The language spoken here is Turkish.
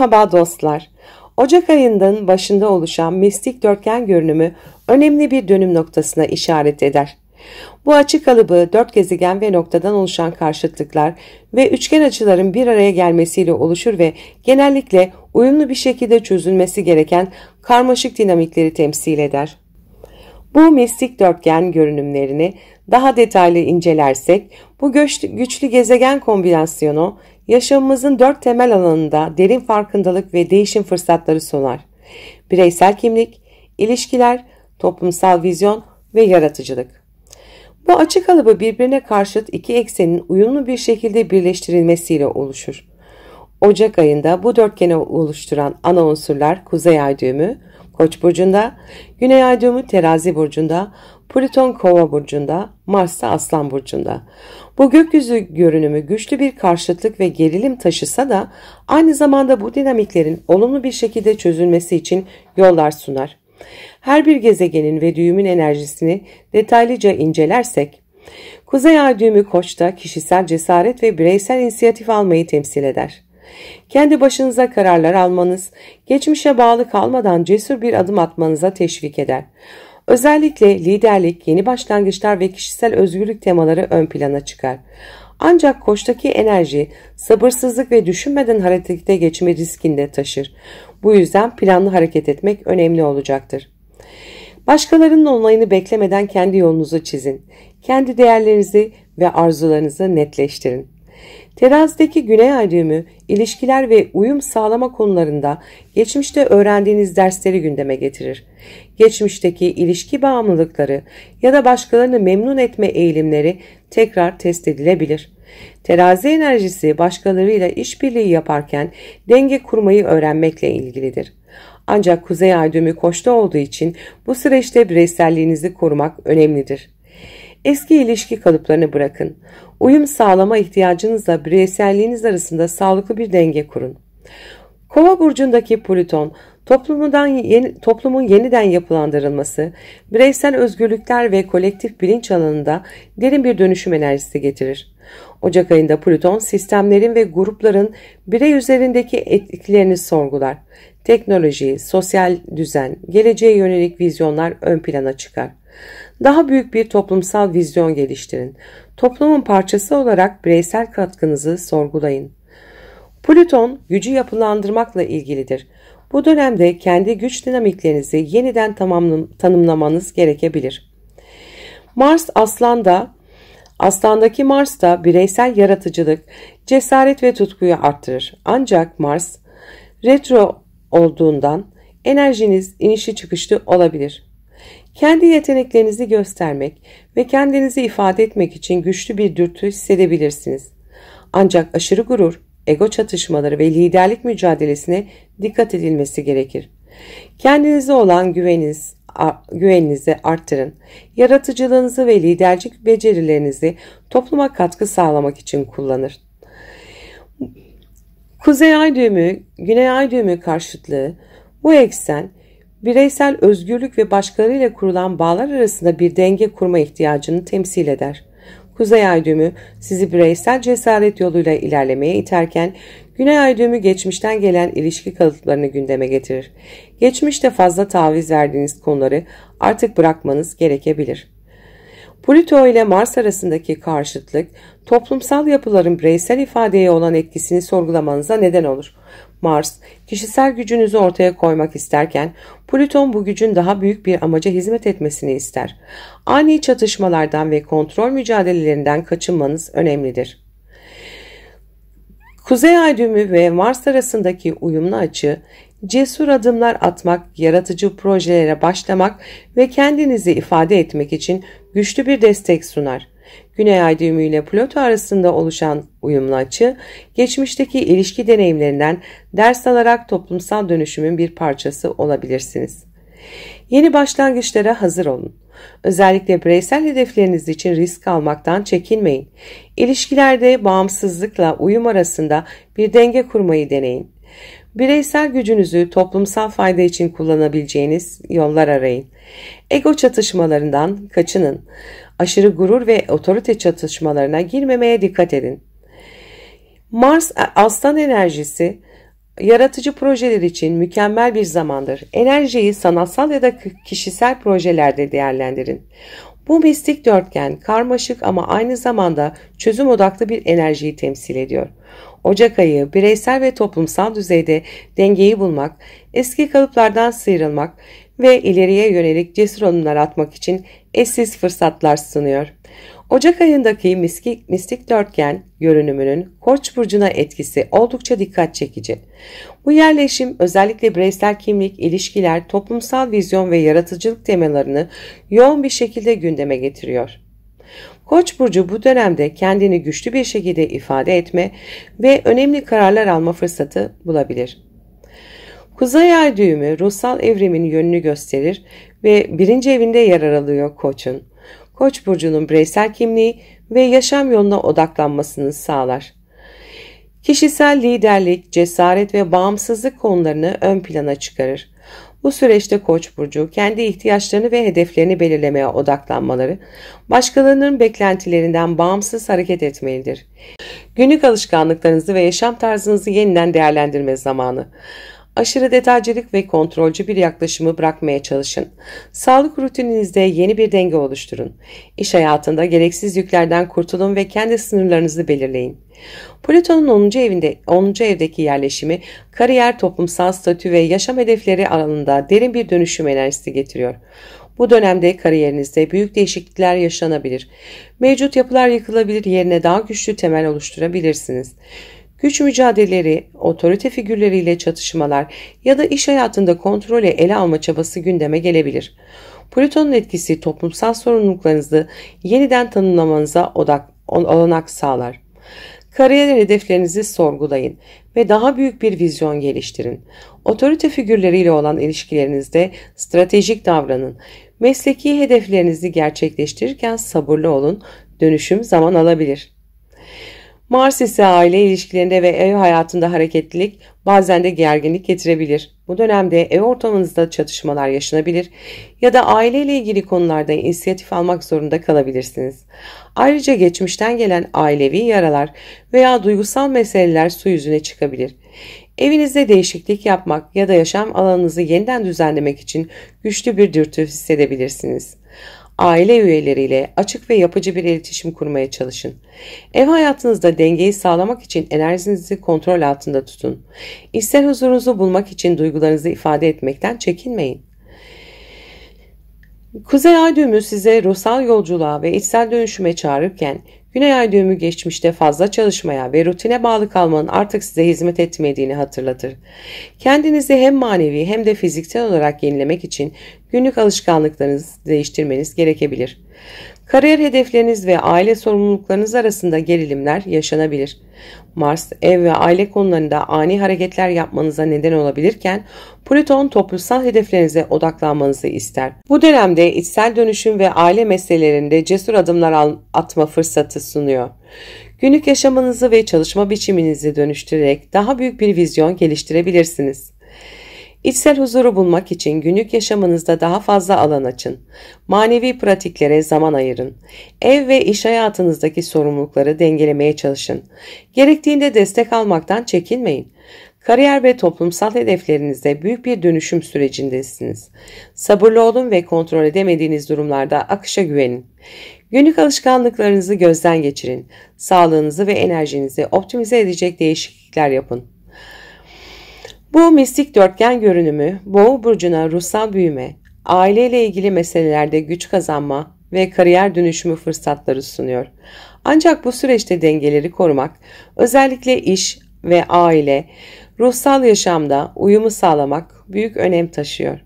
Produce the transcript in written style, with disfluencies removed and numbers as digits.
Merhaba dostlar. Ocak ayının başında oluşan mistik dörtgen görünümü önemli bir dönüm noktasına işaret eder. Bu açı kalıbı dört gezegen ve noktadan oluşan karşıtlıklar ve üçgen açıların bir araya gelmesiyle oluşur ve genellikle uyumlu bir şekilde çözülmesi gereken karmaşık dinamikleri temsil eder. Bu mistik dörtgen görünümlerini daha detaylı incelersek, bu güçlü gezegen kombinasyonu yaşamımızın dört temel alanında derin farkındalık ve değişim fırsatları sunar. Bireysel kimlik, ilişkiler, toplumsal vizyon ve yaratıcılık. Bu açı kalıbı birbirine karşıt iki eksenin uyumlu bir şekilde birleştirilmesiyle oluşur. Ocak ayında bu dörtgeni oluşturan ana unsurlar Kuzey Ay düğümü Koç burcunda, Güney Ay düğümü Terazi burcunda, Plüton Kova burcunda, Mars da Aslan burcunda. Bu gökyüzü görünümü güçlü bir karşıtlık ve gerilim taşısa da aynı zamanda bu dinamiklerin olumlu bir şekilde çözülmesi için yollar sunar. Her bir gezegenin ve düğümün enerjisini detaylıca incelersek, Kuzey Ay düğümü Koç'ta kişisel cesaret ve bireysel inisiyatif almayı temsil eder. Kendi başınıza kararlar almanız, geçmişe bağlı kalmadan cesur bir adım atmanıza teşvik eder. Özellikle liderlik, yeni başlangıçlar ve kişisel özgürlük temaları ön plana çıkar. Ancak Koç'taki enerji, sabırsızlık ve düşünmeden harekete geçme riskinde taşır. Bu yüzden planlı hareket etmek önemli olacaktır. Başkalarının onayını beklemeden kendi yolunuzu çizin. Kendi değerlerinizi ve arzularınızı netleştirin. Terazideki Güney Ay düğümü, ilişkiler ve uyum sağlama konularında geçmişte öğrendiğiniz dersleri gündeme getirir. Geçmişteki ilişki bağımlılıkları ya da başkalarını memnun etme eğilimleri tekrar test edilebilir. Terazi enerjisi başkalarıyla işbirliği yaparken denge kurmayı öğrenmekle ilgilidir. Ancak Kuzey Ay düğümü Koç'ta olduğu için bu süreçte bireyselliğinizi korumak önemlidir. Eski ilişki kalıplarını bırakın. Uyum sağlama ihtiyacınızla bireyselliğiniz arasında sağlıklı bir denge kurun. Kova burcundaki Plüton, toplumun yeniden yapılandırılması, bireysel özgürlükler ve kolektif bilinç alanında derin bir dönüşüm enerjisi getirir. Ocak ayında Plüton, sistemlerin ve grupların birey üzerindeki etkilerini sorgular. Teknoloji, sosyal düzen, geleceğe yönelik vizyonlar ön plana çıkar. Daha büyük bir toplumsal vizyon geliştirin. Toplumun parçası olarak bireysel katkınızı sorgulayın. Plüton gücü yapılandırmakla ilgilidir. Bu dönemde kendi güç dinamiklerinizi yeniden tanımlamanız gerekebilir. Mars Aslan'daki Mars da bireysel yaratıcılık, cesaret ve tutkuyu arttırır. Ancak Mars retro olduğundan enerjiniz inişi çıkışlı olabilir. Kendi yeteneklerinizi göstermek ve kendinizi ifade etmek için güçlü bir dürtü hissedebilirsiniz. Ancak aşırı gurur, ego çatışmaları ve liderlik mücadelesine dikkat edilmesi gerekir. Kendinize olan güveninizi arttırın. Yaratıcılığınızı ve liderlik becerilerinizi topluma katkı sağlamak için kullanın. Kuzey Ay düğümü, Güney Ay düğümü karşıtlığı, bu eksen, bireysel özgürlük ve başkalarıyla kurulan bağlar arasında bir denge kurma ihtiyacını temsil eder. Kuzey Ay düğümü sizi bireysel cesaret yoluyla ilerlemeye iterken, Güney Ay düğümü geçmişten gelen ilişki kalıplarını gündeme getirir. Geçmişte fazla taviz verdiğiniz konuları artık bırakmanız gerekebilir. Plüto ile Mars arasındaki karşıtlık, toplumsal yapıların bireysel ifadeye olan etkisini sorgulamanıza neden olur. Mars, kişisel gücünüzü ortaya koymak isterken, Plüton bu gücün daha büyük bir amaca hizmet etmesini ister. Ani çatışmalardan ve kontrol mücadelelerinden kaçınmanız önemlidir. Kuzey Ay düğümü ve Mars arasındaki uyumlu açı, cesur adımlar atmak, yaratıcı projelere başlamak ve kendinizi ifade etmek için güçlü bir destek sunar. Güney Ay düğümü ile Plüto arasında oluşan uyumlu açı, geçmişteki ilişki deneyimlerinden ders alarak toplumsal dönüşümün bir parçası olabilirsiniz. Yeni başlangıçlara hazır olun. Özellikle bireysel hedefleriniz için risk almaktan çekinmeyin. İlişkilerde bağımsızlıkla uyum arasında bir denge kurmayı deneyin. Bireysel gücünüzü toplumsal fayda için kullanabileceğiniz yollar arayın. Ego çatışmalarından kaçının. Aşırı gurur ve otorite çatışmalarına girmemeye dikkat edin. Mars Aslan enerjisi Yaratıcı projeler için mükemmel bir zamandır. Enerjiyi sanatsal ya da kişisel projelerde değerlendirin. Bu mistik dörtgen karmaşık ama aynı zamanda çözüm odaklı bir enerjiyi temsil ediyor. Ocak ayı bireysel ve toplumsal düzeyde dengeyi bulmak, eski kalıplardan sıyrılmak ve ileriye yönelik cesur adımlar atmak için eşsiz fırsatlar sunuyor. Ocak ayındaki mistik dörtgen görünümünün Koç burcuna etkisi oldukça dikkat çekici. Bu yerleşim özellikle bireysel kimlik, ilişkiler, toplumsal vizyon ve yaratıcılık temalarını yoğun bir şekilde gündeme getiriyor. Koç burcu bu dönemde kendini güçlü bir şekilde ifade etme ve önemli kararlar alma fırsatı bulabilir. Kuzey ay düğümü ruhsal evrimin yönünü gösterir ve birinci evinde yer alıyor Koç'un. Koç burcunun bireysel kimliği ve yaşam yoluna odaklanmasını sağlar. Kişisel liderlik, cesaret ve bağımsızlık konularını ön plana çıkarır. Bu süreçte Koç burcu kendi ihtiyaçlarını ve hedeflerini belirlemeye odaklanmaları, başkalarının beklentilerinden bağımsız hareket etmelidir. Günlük alışkanlıklarınızı ve yaşam tarzınızı yeniden değerlendirme zamanı. Aşırı detaycılık ve kontrolcü bir yaklaşımı bırakmaya çalışın. Sağlık rutininizde yeni bir denge oluşturun. İş hayatında gereksiz yüklerden kurtulun ve kendi sınırlarınızı belirleyin. Plüton'un 10. evdeki yerleşimi kariyer, toplumsal statü ve yaşam hedefleri alanında derin bir dönüşüm enerjisi getiriyor. Bu dönemde kariyerinizde büyük değişiklikler yaşanabilir. Mevcut yapılar yıkılabilir, yerine daha güçlü temel oluşturabilirsiniz. Güç mücadeleleri, otorite figürleriyle çatışmalar ya da iş hayatında kontrolü ele alma çabası gündeme gelebilir. Plüton'un etkisi toplumsal sorumluluklarınızı yeniden tanımlamanıza olanak sağlar. Kariyer hedeflerinizi sorgulayın ve daha büyük bir vizyon geliştirin. Otorite figürleriyle olan ilişkilerinizde stratejik davranın. Mesleki hedeflerinizi gerçekleştirirken sabırlı olun, dönüşüm zaman alabilir. Mars ise aile ilişkilerinde ve ev hayatında hareketlilik, bazen de gerginlik getirebilir. Bu dönemde ev ortamınızda çatışmalar yaşanabilir ya da aileyle ilgili konularda inisiyatif almak zorunda kalabilirsiniz. Ayrıca geçmişten gelen ailevi yaralar veya duygusal meseleler su yüzüne çıkabilir. Evinizde değişiklik yapmak ya da yaşam alanınızı yeniden düzenlemek için güçlü bir dürtü hissedebilirsiniz. Aile üyeleriyle açık ve yapıcı bir iletişim kurmaya çalışın. Ev hayatınızda dengeyi sağlamak için enerjinizi kontrol altında tutun. İçsel huzurunuzu bulmak için duygularınızı ifade etmekten çekinmeyin. Kuzey ay düğümü size ruhsal yolculuğa ve içsel dönüşüme çağırırken, Güney ay düğümü geçmişte fazla çalışmaya ve rutine bağlı kalmanın artık size hizmet etmediğini hatırlatır. Kendinizi hem manevi hem de fiziksel olarak yenilemek için günlük alışkanlıklarınızı değiştirmeniz gerekebilir. Kariyer hedefleriniz ve aile sorumluluklarınız arasında gerilimler yaşanabilir. Mars, ev ve aile konularında ani hareketler yapmanıza neden olabilirken, Plüton toplumsal hedeflerinize odaklanmanızı ister. Bu dönemde içsel dönüşüm ve aile meselelerinde cesur adımlar atma fırsatı sunuyor. Günlük yaşamınızı ve çalışma biçiminizi dönüştürerek daha büyük bir vizyon geliştirebilirsiniz. İçsel huzuru bulmak için günlük yaşamınızda daha fazla alan açın. Manevi pratiklere zaman ayırın. Ev ve iş hayatınızdaki sorumlulukları dengelemeye çalışın. Gerektiğinde destek almaktan çekinmeyin. Kariyer ve toplumsal hedeflerinizde büyük bir dönüşüm sürecindesiniz. Sabırlı olun ve kontrol edemediğiniz durumlarda akışa güvenin. Günlük alışkanlıklarınızı gözden geçirin. Sağlığınızı ve enerjinizi optimize edecek değişiklikler yapın. Bu mistik dörtgen görünümü Boğa burcuna ruhsal büyüme, aileyle ilgili meselelerde güç kazanma ve kariyer dönüşümü fırsatları sunuyor. Ancak bu süreçte dengeleri korumak, özellikle iş ve aile, ruhsal yaşamda uyumu sağlamak büyük önem taşıyor.